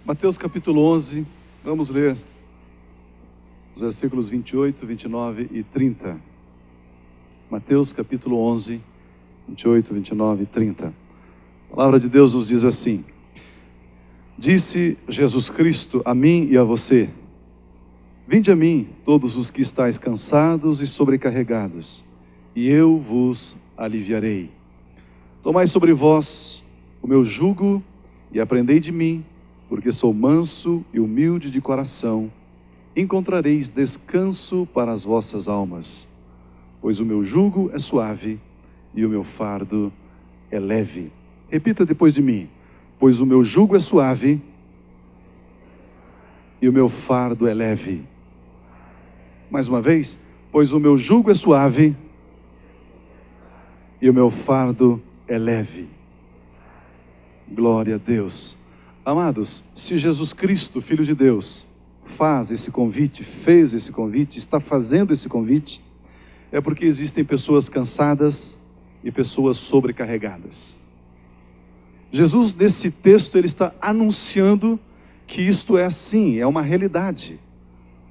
Mateus capítulo 11, vamos ler os versículos 28, 29 e 30. Mateus capítulo 11, 28, 29 e 30. A palavra de Deus nos diz assim: Disse Jesus Cristo a mim e a você: Vinde a mim, todos os que estáis cansados e sobrecarregados, e eu vos aliviarei. Tomai sobre vós o meu jugo e aprendei de mim, porque sou manso e humilde de coração. Encontrareis descanso para as vossas almas, pois o meu jugo é suave e o meu fardo é leve. Repita depois de mim: pois o meu jugo é suave e o meu fardo é leve. Mais uma vez: pois o meu jugo é suave e o meu fardo é leve. Glória a Deus. Amados, se Jesus Cristo, Filho de Deus, faz esse convite, fez esse convite, está fazendo esse convite, é porque existem pessoas cansadas e pessoas sobrecarregadas. Jesus, nesse texto, ele está anunciando que isto é assim, é uma realidade.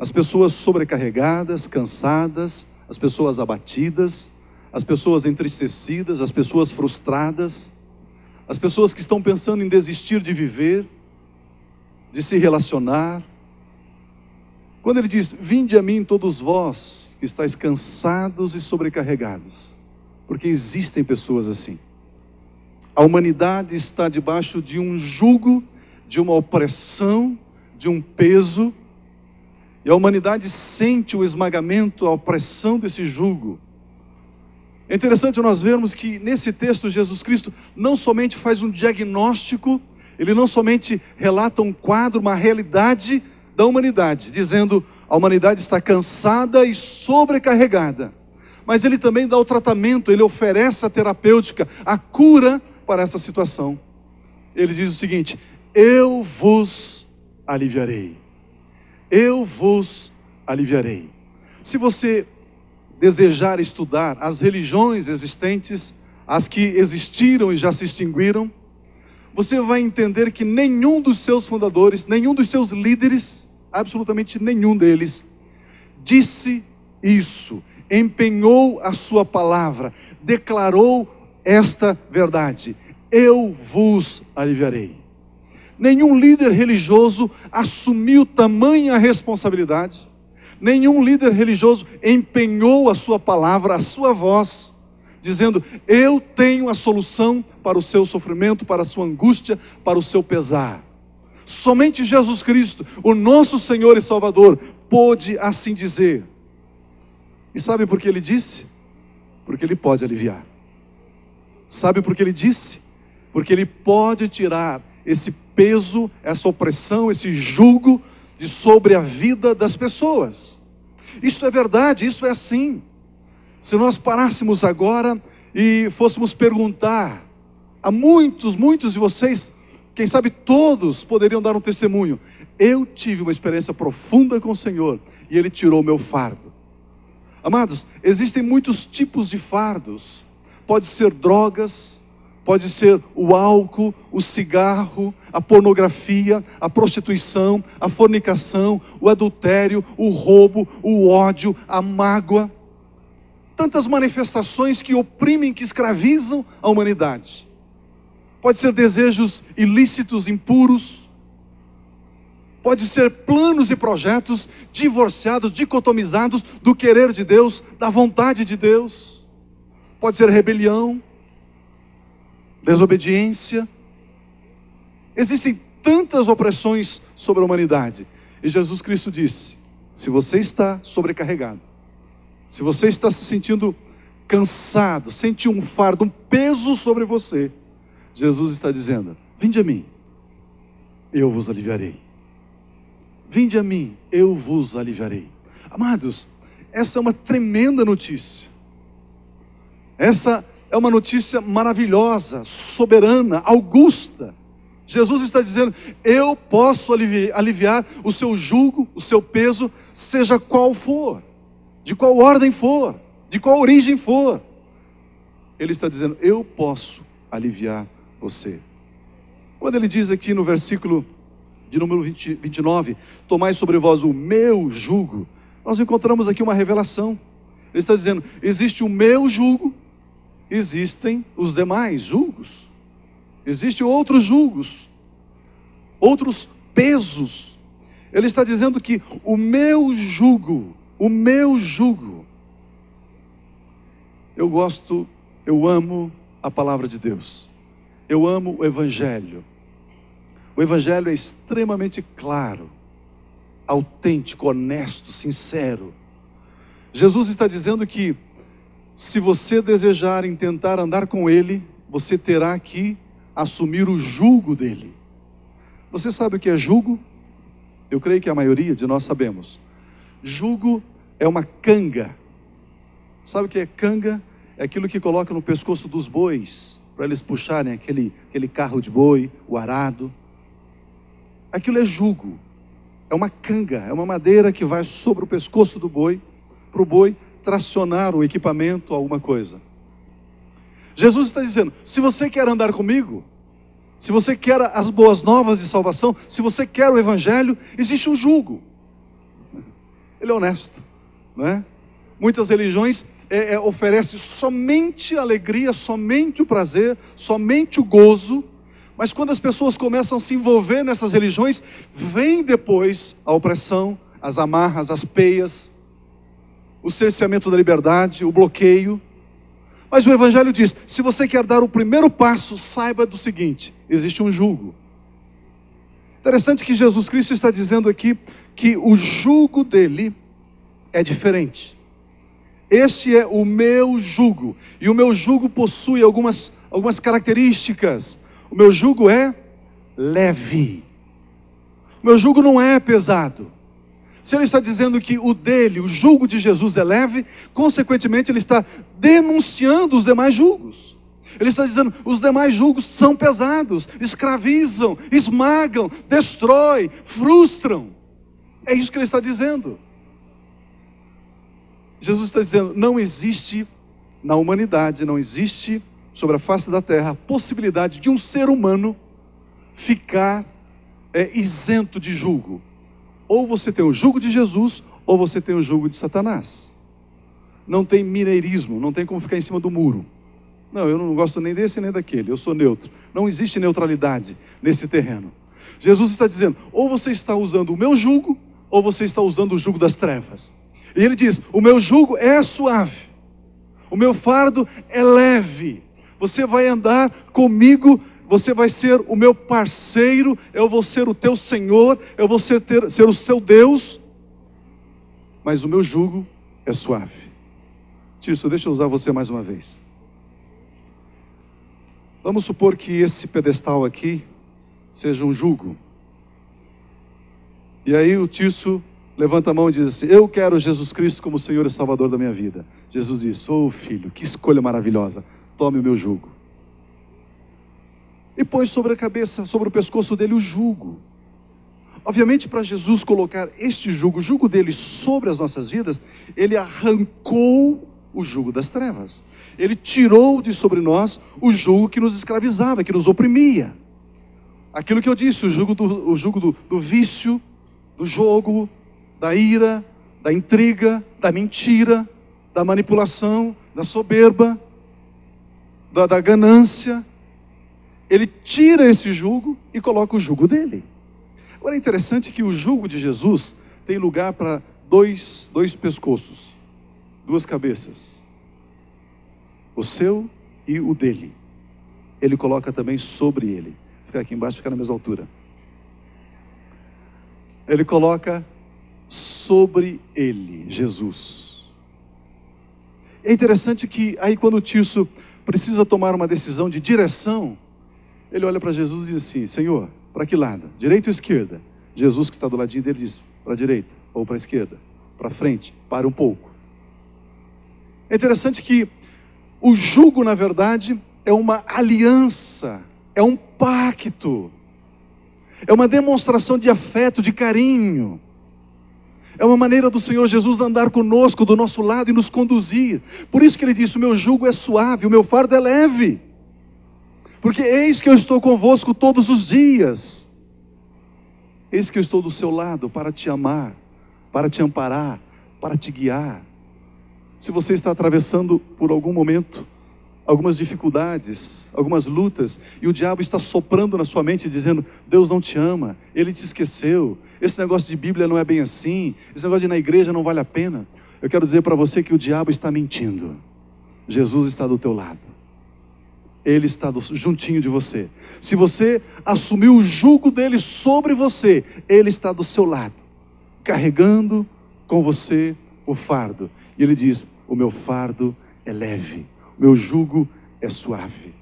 As pessoas sobrecarregadas, cansadas, as pessoas abatidas, as pessoas entristecidas, as pessoas frustradas, as pessoas que estão pensando em desistir de viver, de se relacionar. Quando ele diz: vinde a mim todos vós que estáis cansados e sobrecarregados, porque existem pessoas assim. A humanidade está debaixo de um jugo, de uma opressão, de um peso, e a humanidade sente o esmagamento, a opressão desse jugo. É interessante nós vermos que nesse texto Jesus Cristo não somente faz um diagnóstico, ele não somente relata um quadro, uma realidade da humanidade, dizendo: a humanidade está cansada e sobrecarregada, mas ele também dá o tratamento, ele oferece a terapêutica, a cura para essa situação. Ele diz o seguinte: eu vos aliviarei. Eu vos aliviarei. Se você desejar estudar as religiões existentes, as que existiram e já se extinguiram, você vai entender que nenhum dos seus fundadores, nenhum dos seus líderes, absolutamente nenhum deles, disse isso, empenhou a sua palavra, declarou esta verdade: eu vos aliviarei. Nenhum líder religioso assumiu tamanha responsabilidade, nenhum líder religioso empenhou a sua palavra, a sua voz, dizendo: eu tenho a solução para o seu sofrimento, para a sua angústia, para o seu pesar. Somente Jesus Cristo, o nosso Senhor e Salvador, pôde assim dizer. E sabe por que ele disse? Porque ele pode aliviar. Sabe por que ele disse? Porque ele pode tirar esse peso, essa opressão, esse jugo de sobre a vida das pessoas. Isso é verdade, isso é assim. Se nós parássemos agora e fôssemos perguntar a muitos de vocês, quem sabe todos poderiam dar um testemunho: eu tive uma experiência profunda com o Senhor e Ele tirou o meu fardo. Amados, existem muitos tipos de fardos. Pode ser drogas, pode ser o álcool, o cigarro, a pornografia, a prostituição, a fornicação, o adultério, o roubo, o ódio, a mágoa. Tantas manifestações que oprimem, que escravizam a humanidade. Pode ser desejos ilícitos, impuros. Pode ser planos e projetos divorciados, dicotomizados do querer de Deus, da vontade de Deus. Pode ser rebelião, desobediência. Existem tantas opressões sobre a humanidade. E Jesus Cristo disse: se você está sobrecarregado, se você está se sentindo cansado, sente um fardo, um peso sobre você, Jesus está dizendo: vinde a mim, eu vos aliviarei. Vinde a mim, eu vos aliviarei. Amados, essa é uma tremenda notícia. Essa é uma notícia maravilhosa, soberana, augusta. Jesus está dizendo: eu posso aliviar o seu jugo, o seu peso, seja qual for, de qual ordem for, de qual origem for. Ele está dizendo: eu posso aliviar você. Quando ele diz aqui no versículo de número 29, tomai sobre vós o meu jugo, nós encontramos aqui uma revelação. Ele está dizendo, existe o meu jugo, existem os demais jugos, existem outros jugos, outros pesos. Ele está dizendo que o meu jugo, eu amo a palavra de Deus, eu amo o Evangelho. O Evangelho é extremamente claro, autêntico, honesto, sincero. Jesus está dizendo que se você desejar tentar andar com Ele, você terá que assumir o jugo dele. Você sabe o que é jugo? Eu creio que a maioria de nós sabemos. Jugo é uma canga. Sabe o que é canga? É aquilo que coloca no pescoço dos bois, para eles puxarem aquele carro de boi, o arado. Aquilo é jugo. É uma canga, é uma madeira que vai sobre o pescoço do boi, para o boi tracionar o equipamento, alguma coisa. Jesus está dizendo, se você quer andar comigo, se você quer as boas novas de salvação, se você quer o Evangelho, existe um jugo. Ele é honesto, não é? Muitas religiões oferecem somente alegria, somente o prazer, somente o gozo, mas quando as pessoas começam a se envolver nessas religiões, vem depois a opressão, as amarras, as peias, o cerceamento da liberdade, o bloqueio. Mas o Evangelho diz, se você quer dar o primeiro passo, saiba do seguinte, existe um jugo. Interessante que Jesus Cristo está dizendo aqui, que o jugo dele é diferente. Este é o meu jugo, e o meu jugo possui algumas características. O meu jugo é leve, o meu jugo não é pesado. Se ele está dizendo que o jugo de Jesus é leve, consequentemente ele está denunciando os demais jugos. Ele está dizendo, os demais jugos são pesados, escravizam, esmagam, destroem, frustram. É isso que ele está dizendo. Jesus está dizendo, não existe na humanidade, não existe sobre a face da terra a possibilidade de um ser humano ficar isento de jugo. Ou você tem o jugo de Jesus, ou você tem o jugo de Satanás. Não tem mineirismo, não tem como ficar em cima do muro. Não, eu não gosto nem desse nem daquele, eu sou neutro. Não existe neutralidade nesse terreno. Jesus está dizendo, ou você está usando o meu jugo, ou você está usando o jugo das trevas. E ele diz, o meu jugo é suave, o meu fardo é leve. Você vai andar comigo, você vai ser o meu parceiro, eu vou ser o teu Senhor, eu vou ser o seu Deus, mas o meu jugo é suave. Tício, deixa eu usar você mais uma vez. Vamos supor que esse pedestal aqui seja um jugo. E aí o Tício levanta a mão e diz assim, eu quero Jesus Cristo como Senhor e Salvador da minha vida. Jesus diz, filho, que escolha maravilhosa, tome o meu jugo. E põe sobre a cabeça, sobre o pescoço dele o jugo. Obviamente, para Jesus colocar este jugo, o jugo dele sobre as nossas vidas, ele arrancou o jugo das trevas. Ele tirou de sobre nós o jugo que nos escravizava, que nos oprimia. Aquilo que eu disse, o jugo do vício, do jogo, da ira, da intriga, da mentira, da manipulação, da soberba, da ganância. Ele tira esse jugo e coloca o jugo dele. Agora é interessante que o jugo de Jesus tem lugar para dois pescoços, duas cabeças. O seu e o dele. Ele coloca também sobre ele. Fica aqui embaixo, fica na mesma altura. Ele coloca sobre ele, Jesus. É interessante que aí quando o Tício precisa tomar uma decisão de direção, ele olha para Jesus e diz assim, Senhor, para que lado? Direita ou esquerda? Jesus que está do ladinho dele diz, para a direita ou para a esquerda? Para frente, para um pouco. É interessante que o jugo, na verdade, é uma aliança, é um pacto, é uma demonstração de afeto, de carinho. É uma maneira do Senhor Jesus andar conosco, do nosso lado e nos conduzir. Por isso que ele disse, o meu jugo é suave, o meu fardo é leve. Porque eis que eu estou convosco todos os dias. Eis que eu estou do seu lado para te amar, para te amparar, para te guiar. Se você está atravessando por algum momento, algumas dificuldades, algumas lutas, e o diabo está soprando na sua mente dizendo: Deus não te ama, Ele te esqueceu, esse negócio de Bíblia não é bem assim, esse negócio de ir na igreja não vale a pena. Eu quero dizer para você que o diabo está mentindo. Jesus está do teu lado. Ele está juntinho de você. Se você assumiu o jugo dele sobre você, ele está do seu lado, carregando com você o fardo. E ele diz: o meu fardo é leve, o meu jugo é suave.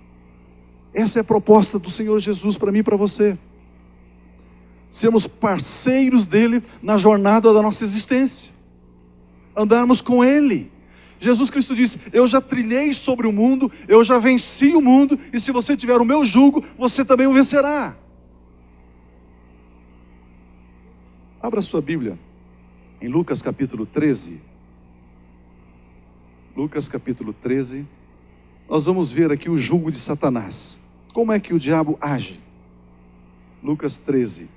Essa é a proposta do Senhor Jesus para mim e para você. Sermos parceiros dele na jornada da nossa existência. Andarmos com ele. Jesus Cristo disse: eu já trilhei sobre o mundo, eu já venci o mundo, e se você tiver o meu jugo, você também o vencerá. Abra sua Bíblia em Lucas capítulo 13. Lucas capítulo 13. Nós vamos ver aqui o jugo de Satanás. Como é que o diabo age? Lucas 13.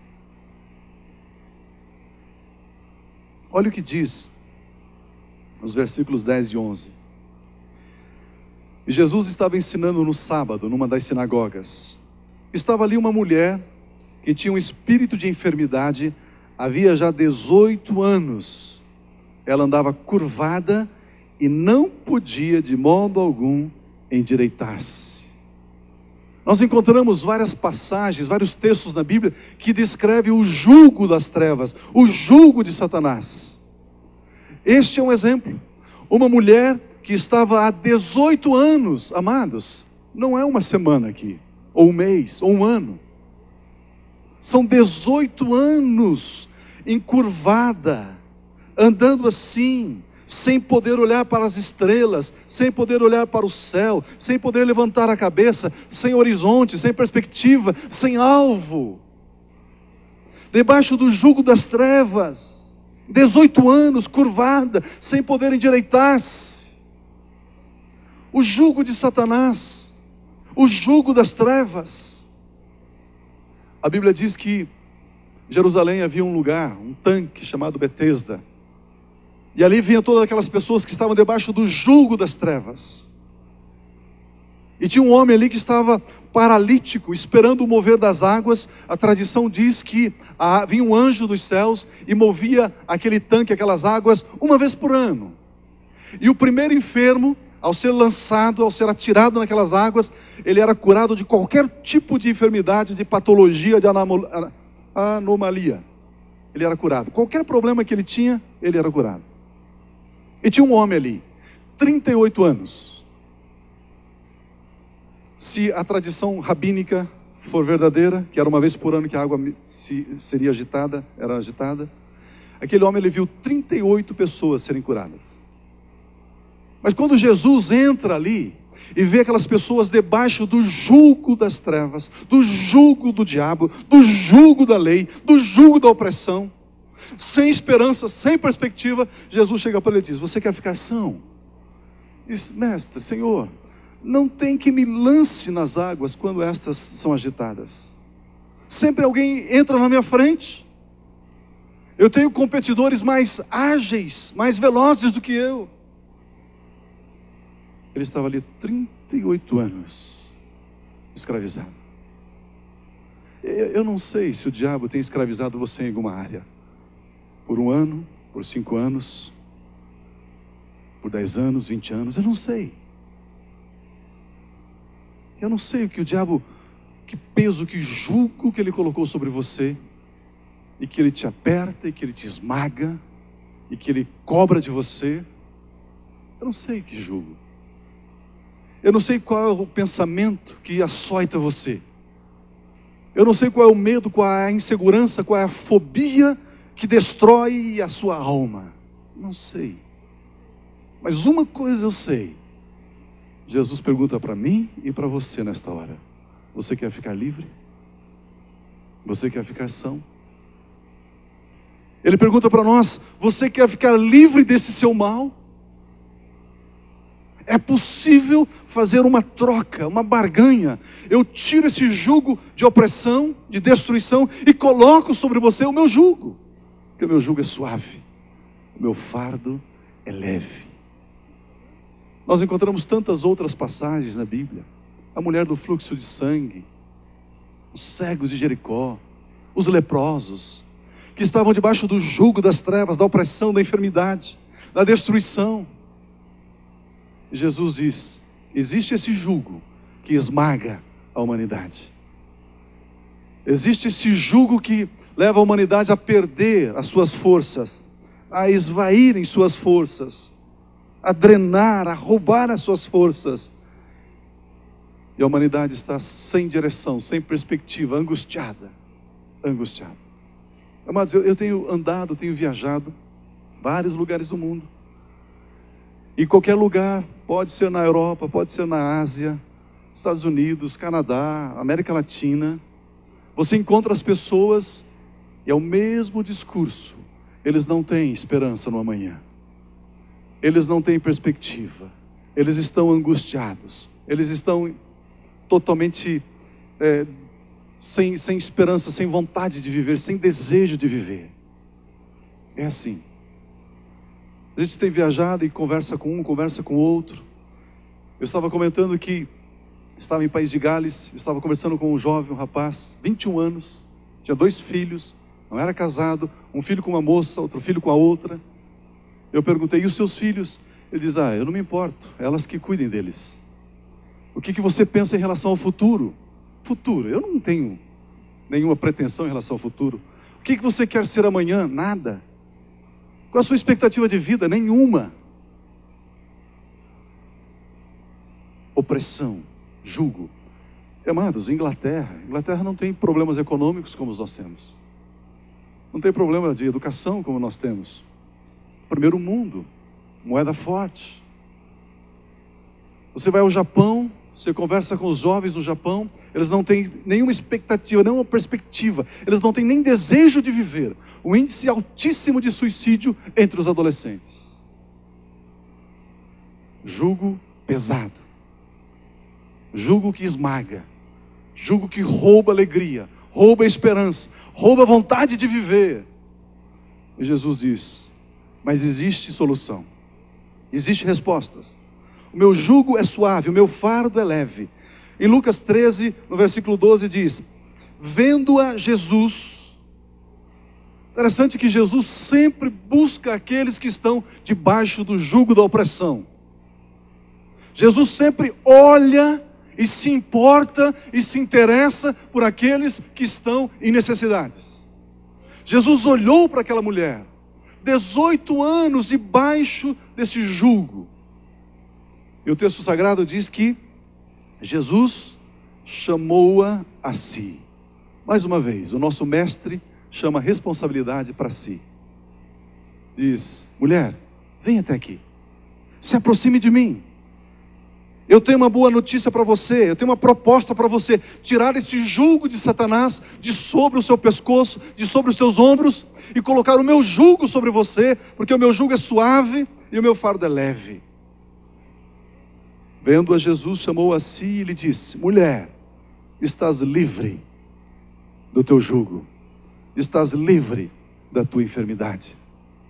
Olha o que diz nos versículos 10 e 11. E Jesus estava ensinando no sábado, numa das sinagogas. Estava ali uma mulher que tinha um espírito de enfermidade, havia já 18 anos. Ela andava curvada e não podia de modo algum endireitar-se. Nós encontramos várias passagens, vários textos na Bíblia que descrevem o jugo das trevas, o jugo de Satanás. Este é um exemplo. Uma mulher que estava há 18 anos, amados, não é uma semana aqui, ou um mês, ou um ano. São 18 anos encurvada, andando assim, sem poder olhar para as estrelas, sem poder olhar para o céu, sem poder levantar a cabeça, sem horizonte, sem perspectiva, sem alvo. Debaixo do jugo das trevas. 18 anos, curvada, sem poder endireitar-se. O jugo de Satanás, o jugo das trevas. A Bíblia diz que em Jerusalém havia um lugar, um tanque chamado Betesda. E ali vinham todas aquelas pessoas que estavam debaixo do jugo das trevas. E tinha um homem ali que estava paralítico, esperando o mover das águas. A tradição diz que vinha um anjo dos céus e movia aquele tanque, aquelas águas, uma vez por ano. E o primeiro enfermo, ao ser lançado, ao ser atirado naquelas águas, ele era curado de qualquer tipo de enfermidade, de patologia, de anomalia. Ele era curado. Qualquer problema que ele tinha, ele era curado. E tinha um homem ali, 38 anos. Se a tradição rabínica for verdadeira, que era uma vez por ano que a água seria agitada, era agitada, aquele homem, ele viu 38 pessoas serem curadas. Mas quando Jesus entra ali e vê aquelas pessoas debaixo do jugo das trevas, do jugo do diabo, do jugo da lei, do jugo da opressão, sem esperança, sem perspectiva, Jesus chega para ele e diz: você quer ficar são? Diz: mestre, Senhor, não tem que me lance nas águas quando estas são agitadas. Sempre alguém entra na minha frente. Eu tenho competidores mais ágeis, mais velozes do que eu. Ele estava ali 38 anos, escravizado. Eu não sei se o diabo tem escravizado você em alguma área. Por 1 ano, por 5 anos, por 10 anos, 20 anos, eu não sei. Eu não sei o que o diabo, que peso, que jugo que ele colocou sobre você, e que ele te aperta, e que ele te esmaga, e que ele cobra de você. Eu não sei que jugo. Eu não sei qual é o pensamento que açoita você. Eu não sei qual é o medo, qual é a insegurança, qual é a fobia que destrói a sua alma. Não sei. Mas uma coisa eu sei. Jesus pergunta para mim e para você nesta hora: você quer ficar livre? Você quer ficar são? Ele pergunta para nós: você quer ficar livre desse seu mal? É possível fazer uma troca, uma barganha. Eu tiro esse jugo de opressão, de destruição, e coloco sobre você o meu jugo. Porque o meu jugo é suave, o meu fardo é leve. Nós encontramos tantas outras passagens na Bíblia. A mulher do fluxo de sangue, os cegos de Jericó, os leprosos, que estavam debaixo do jugo das trevas, da opressão, da enfermidade, da destruição. E Jesus diz: existe esse jugo que esmaga a humanidade. Existe esse jugo que leva a humanidade a perder as suas forças, a esvaírem suas forças, a drenar, a roubar as suas forças. E a humanidade está sem direção, sem perspectiva, angustiada. Amados, eu tenho andado, tenho viajado vários lugares do mundo. Em qualquer lugar, pode ser na Europa, pode ser na Ásia, Estados Unidos, Canadá, América Latina. Você encontra as pessoas e é o mesmo discurso. Eles não têm esperança no amanhã. Eles não têm perspectiva. Eles estão angustiados. Eles estão totalmente sem esperança, sem vontade de viver, sem desejo de viver. É assim. A gente tem viajado e conversa com um, conversa com outro. Eu estava comentando que estava em País de Gales, estava conversando com um jovem, um rapaz, 21 anos, tinha 2 filhos, não era casado, um filho com uma moça, outro filho com a outra. Eu perguntei: e os seus filhos? Ele diz: eu não me importo, elas que cuidem deles. O que você pensa em relação ao futuro? Futuro, eu não tenho nenhuma pretensão em relação ao futuro. O que você quer ser amanhã? Nada. Qual a sua expectativa de vida? Nenhuma. Opressão, jugo. Amados, Inglaterra não tem problemas econômicos como nós temos. Não tem problema de educação como nós temos. Primeiro mundo, moeda forte. Você vai ao Japão, você conversa com os jovens no Japão, eles não têm nenhuma expectativa, nenhuma perspectiva, eles não têm nem desejo de viver. O índice altíssimo de suicídio entre os adolescentes. Jugo pesado, jugo que esmaga, jugo que rouba alegria, rouba a esperança, rouba a vontade de viver. E Jesus diz: mas existe solução, existe respostas. O meu jugo é suave, o meu fardo é leve. Em Lucas 13, no versículo 12 diz: vendo-a Jesus. Interessante que Jesus sempre busca aqueles que estão debaixo do jugo da opressão. Jesus sempre olha e se importa e se interessa por aqueles que estão em necessidades. Jesus olhou para aquela mulher, 18 anos debaixo desse jugo. E o texto sagrado diz que Jesus chamou-a a si. Mais uma vez, o nosso mestre chama a responsabilidade para si. Diz: mulher, vem até aqui, se aproxime de mim. Eu tenho uma boa notícia para você, eu tenho uma proposta para você. Tirar esse jugo de Satanás de sobre o seu pescoço, de sobre os seus ombros, e colocar o meu jugo sobre você, porque o meu jugo é suave e o meu fardo é leve. Vendo-a, Jesus chamou a si e lhe disse: mulher, estás livre do teu jugo, estás livre da tua enfermidade,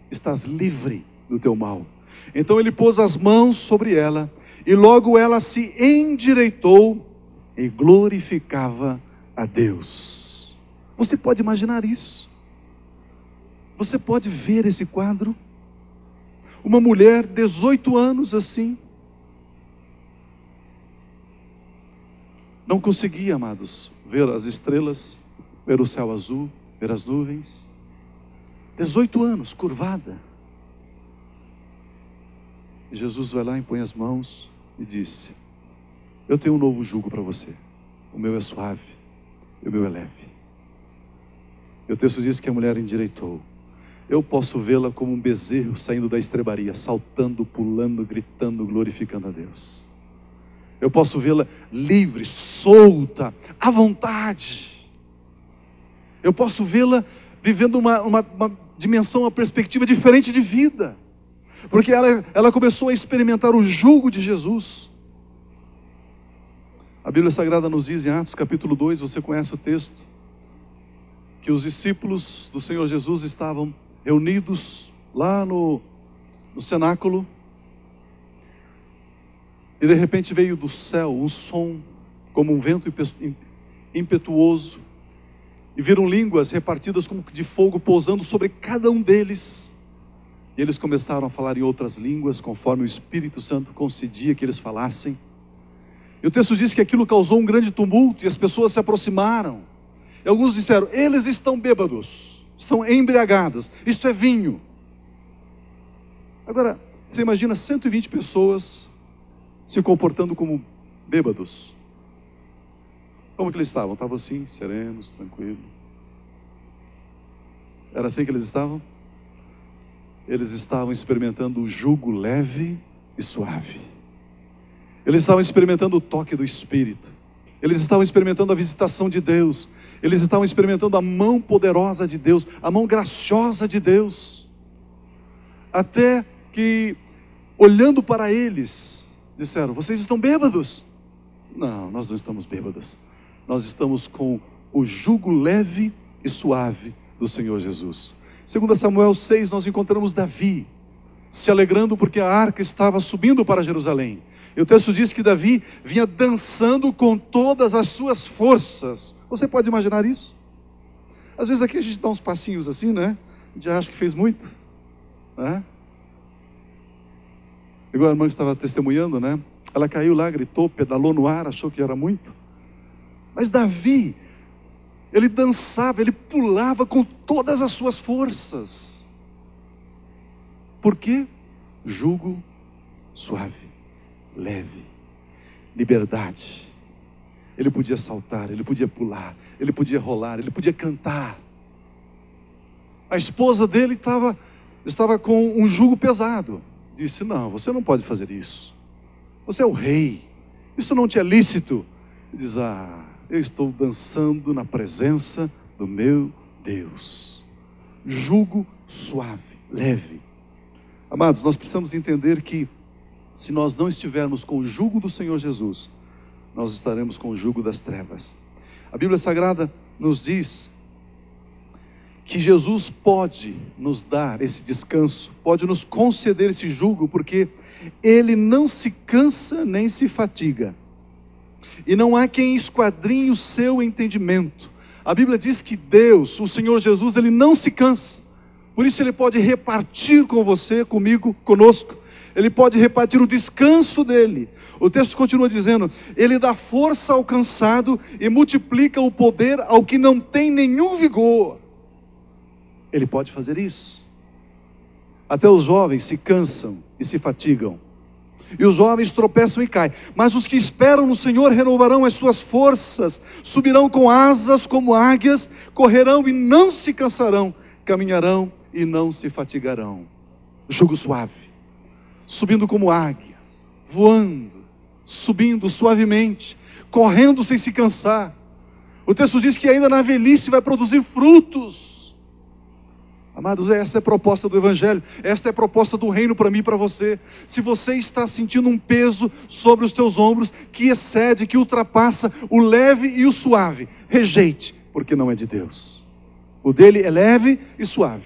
estás livre do teu mal. Então ele pôs as mãos sobre ela, e logo ela se endireitou e glorificava a Deus. Você pode imaginar isso? Você pode ver esse quadro? Uma mulher, 18 anos assim, não conseguia, amados, ver as estrelas, ver o céu azul, ver as nuvens. 18 anos, curvada. E Jesus vai lá, impõe as mãos e disse: eu tenho um novo jugo para você. O meu é suave e o meu é leve. E o texto diz que a mulher endireitou. Eu posso vê-la como um bezerro saindo da estrebaria, saltando, pulando, gritando, glorificando a Deus. Eu posso vê-la livre, solta, à vontade. Eu posso vê-la vivendo uma dimensão, uma perspectiva diferente de vida. porque ela começou a experimentar o jugo de Jesus. A Bíblia Sagrada nos diz em Atos capítulo 2, você conhece o texto, que os discípulos do Senhor Jesus estavam reunidos lá no cenáculo, e de repente veio do céu um som como um vento impetuoso, e viram línguas repartidas como de fogo pousando sobre cada um deles, e eles começaram a falar em outras línguas, conforme o Espírito Santo concedia que eles falassem. E o texto diz que aquilo causou um grande tumulto, e as pessoas se aproximaram, e alguns disseram: eles estão bêbados, são embriagados, isto é vinho. Agora, você imagina 120 pessoas se comportando como bêbados. Como que eles estavam? Estavam assim, serenos, tranquilos. Era assim que eles estavam? Eles estavam experimentando o jugo leve e suave. Eles estavam experimentando o toque do Espírito. Eles estavam experimentando a visitação de Deus. Eles estavam experimentando a mão poderosa de Deus, a mão graciosa de Deus. Até que, olhando para eles, disseram: vocês estão bêbados? Não, nós não estamos bêbados. Nós estamos com o jugo leve e suave do Senhor Jesus. 2 Samuel 6, nós encontramos Davi se alegrando porque a arca estava subindo para Jerusalém. E o texto diz que Davi vinha dançando com todas as suas forças. Você pode imaginar isso? Às vezes aqui a gente dá uns passinhos assim, né? A gente acha que fez muito, né? Igual a irmã que estava testemunhando, né? Ela caiu lá, gritou, pedalou no ar, achou que era muito. Mas Davi, ele dançava, ele pulava com todas as suas forças. Por quê? Jugo suave, leve, liberdade. Ele podia saltar, ele podia pular, ele podia rolar, ele podia cantar. A esposa dele estava com um jugo pesado. Disse: não, você não pode fazer isso. Você é o rei, isso não te é lícito. Ele diz: ah, eu estou dançando na presença do meu Deus. Jugo suave, leve. Amados, nós precisamos entender que se nós não estivermos com o jugo do Senhor Jesus, nós estaremos com o jugo das trevas. A Bíblia Sagrada nos diz que Jesus pode nos dar esse descanso, pode nos conceder esse jugo, porque Ele não se cansa nem se fatiga. E não há quem esquadrinhe o seu entendimento. A Bíblia diz que Deus, o Senhor Jesus, Ele não se cansa. Por isso Ele pode repartir com você, comigo, conosco. Ele pode repartir o descanso dEle. O texto continua dizendo: Ele dá força ao cansado e multiplica o poder ao que não tem nenhum vigor. Ele pode fazer isso. Até os jovens se cansam e se fatigam. E os jovens tropeçam e caem. Mas os que esperam no Senhor renovarão as suas forças. Subirão com asas como águias. Correrão e não se cansarão. Caminharão e não se fatigarão. Jugo suave. Subindo como águias. Voando. Subindo suavemente. Correndo sem se cansar. O texto diz que ainda na velhice vai produzir frutos. Amados, essa é a proposta do Evangelho, esta é a proposta do reino para mim e para você. Se você está sentindo um peso sobre os teus ombros, que excede, que ultrapassa o leve e o suave, rejeite, porque não é de Deus. O dele é leve e suave.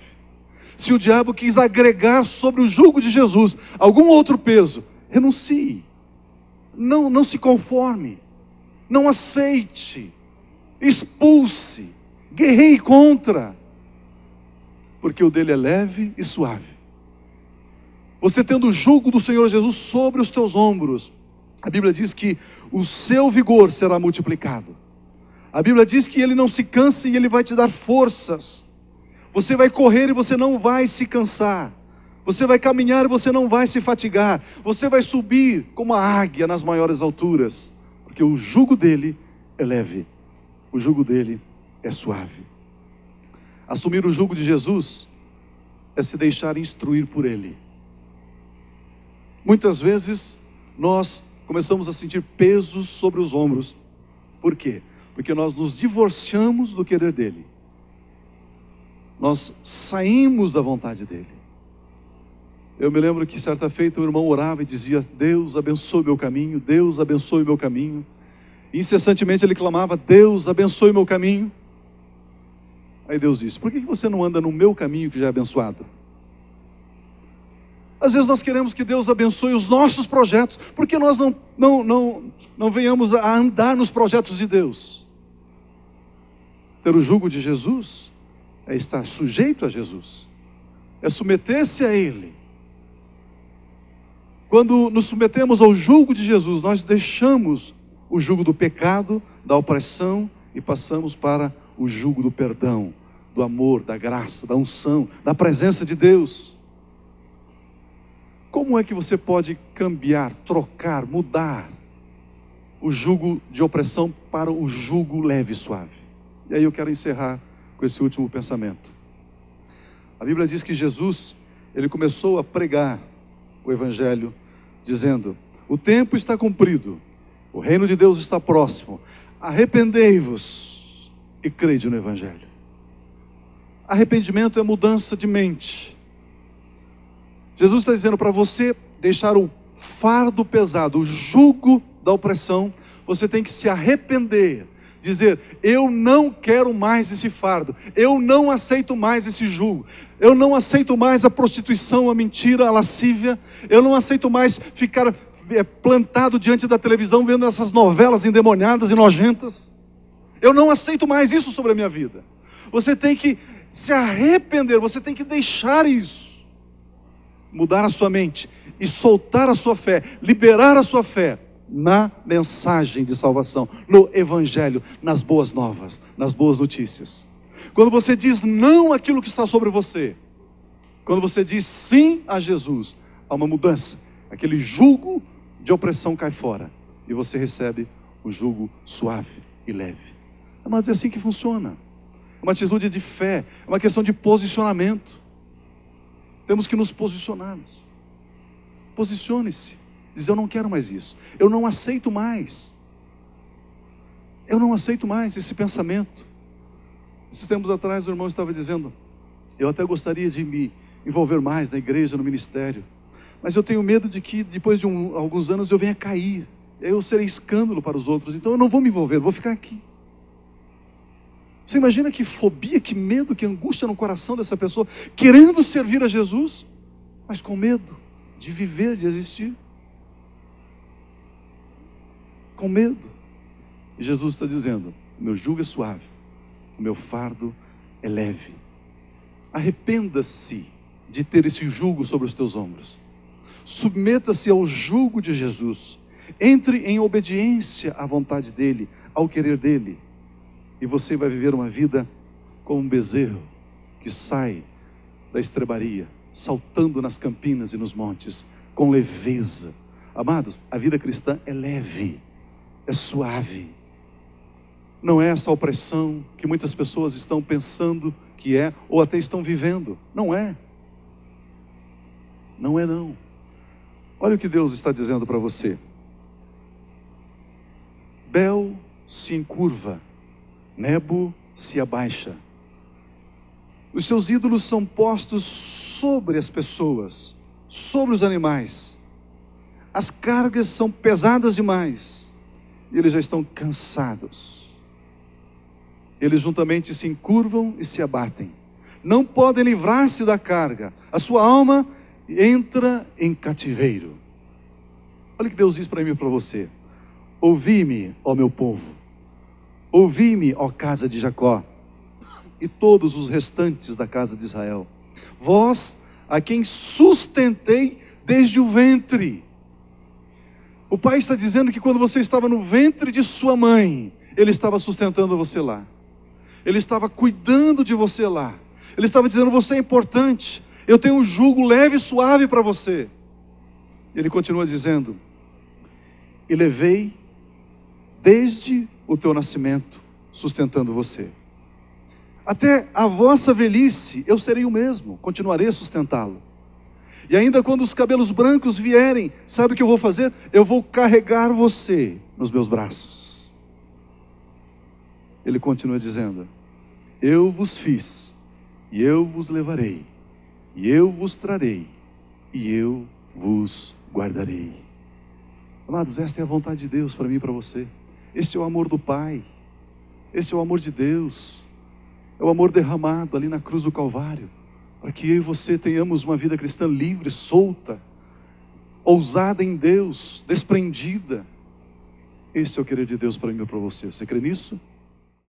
Se o diabo quis agregar sobre o jugo de Jesus algum outro peso, renuncie, não se conforme, não aceite, expulse, guerreie contra. Porque o dele é leve e suave. Você tendo o jugo do Senhor Jesus sobre os teus ombros, a Bíblia diz que o seu vigor será multiplicado. A Bíblia diz que Ele não se cansa e Ele vai te dar forças. Você vai correr e você não vai se cansar. Você vai caminhar e você não vai se fatigar. Você vai subir como a águia nas maiores alturas. Porque o jugo dele é leve. O jugo dele é suave. Assumir o jugo de Jesus é se deixar instruir por Ele. Muitas vezes nós começamos a sentir pesos sobre os ombros. Por quê? Porque nós nos divorciamos do querer dEle. Nós saímos da vontade dEle. Eu me lembro que certa feita o irmão orava e dizia: Deus abençoe meu caminho, Deus abençoe meu caminho. E incessantemente ele clamava: Deus abençoe meu caminho. Aí Deus disse: por que você não anda no meu caminho que já é abençoado? Às vezes nós queremos que Deus abençoe os nossos projetos, porque nós não venhamos a andar nos projetos de Deus. Ter o jugo de Jesus é estar sujeito a Jesus, é submeter-se a Ele. Quando nos submetemos ao jugo de Jesus, nós deixamos o jugo do pecado, da opressão, e passamos para o jugo do perdão, do amor, da graça, da unção, da presença de Deus. Como é que você pode cambiar, trocar, mudar o jugo de opressão para o jugo leve e suave? E aí eu quero encerrar com esse último pensamento. A Bíblia diz que Jesus, ele começou a pregar o Evangelho, dizendo: o tempo está cumprido, o reino de Deus está próximo, arrependei-vos e crede no Evangelho. Arrependimento é mudança de mente. Jesus está dizendo para você deixar o fardo pesado, o jugo da opressão. Você tem que se arrepender, dizer: eu não quero mais esse fardo, eu não aceito mais esse jugo, eu não aceito mais a prostituição, a mentira, a lascívia, eu não aceito mais ficar plantado diante da televisão vendo essas novelas endemoniadas e nojentas. Eu não aceito mais isso sobre a minha vida. Você tem que se arrepender, você tem que deixar isso, mudar a sua mente e soltar a sua fé, liberar a sua fé na mensagem de salvação, no Evangelho, nas boas novas, nas boas notícias. Quando você diz não àquilo que está sobre você, quando você diz sim a Jesus, há uma mudança. Aquele jugo de opressão cai fora e você recebe o jugo suave e leve. Mas é assim que funciona. É uma atitude de fé, é uma questão de posicionamento. Temos que nos posicionarmos. Posicione-se. Diz: eu não quero mais isso. Eu não aceito mais. Eu não aceito mais esse pensamento. Esses tempos atrás o irmão estava dizendo: eu até gostaria de me envolver mais na igreja, no ministério, mas eu tenho medo de que depois de alguns anos eu venha cair. Eu serei escândalo para os outros, então eu não vou me envolver, eu vou ficar aqui. Você imagina que fobia, que medo, que angústia no coração dessa pessoa, querendo servir a Jesus, mas com medo de viver, de existir. Com medo. E Jesus está dizendo: o meu jugo é suave, o meu fardo é leve. Arrependa-se de ter esse jugo sobre os teus ombros. Submeta-se ao jugo de Jesus. Entre em obediência à vontade dEle, ao querer dEle. E você vai viver uma vida como um bezerro que sai da estrebaria, saltando nas campinas e nos montes, com leveza. Amados, a vida cristã é leve, é suave. Não é essa opressão que muitas pessoas estão pensando que é, ou até estão vivendo. Não é. Não é não. Olha o que Deus está dizendo para você. Bel se encurva, Nebo se abaixa. Os seus ídolos são postos sobre as pessoas, sobre os animais. As cargas são pesadas demais. E eles já estão cansados. Eles juntamente se encurvam e se abatem. Não podem livrar-se da carga. A sua alma entra em cativeiro. Olha o que Deus diz para mim e para você. Ouvi-me, ó meu povo. Ouvi-me, ó casa de Jacó, e todos os restantes da casa de Israel. Vós, a quem sustentei desde o ventre. O Pai está dizendo que quando você estava no ventre de sua mãe, Ele estava sustentando você lá. Ele estava cuidando de você lá. Ele estava dizendo: você é importante. Eu tenho um jugo leve e suave para você. Ele continua dizendo: e levei desde o teu nascimento, sustentando você. Até a vossa velhice, eu serei o mesmo, continuarei a sustentá-lo. E ainda quando os cabelos brancos vierem, sabe o que eu vou fazer? Eu vou carregar você nos meus braços. Ele continua dizendo: eu vos fiz, e eu vos levarei, e eu vos trarei, e eu vos guardarei. Amados, esta é a vontade de Deus para mim e para você. Este é o amor do Pai. Esse é o amor de Deus. É o amor derramado ali na cruz do Calvário, para que eu e você tenhamos uma vida cristã livre, solta, ousada em Deus, desprendida. Esse é o querer de Deus para mim e para você. Você crê nisso?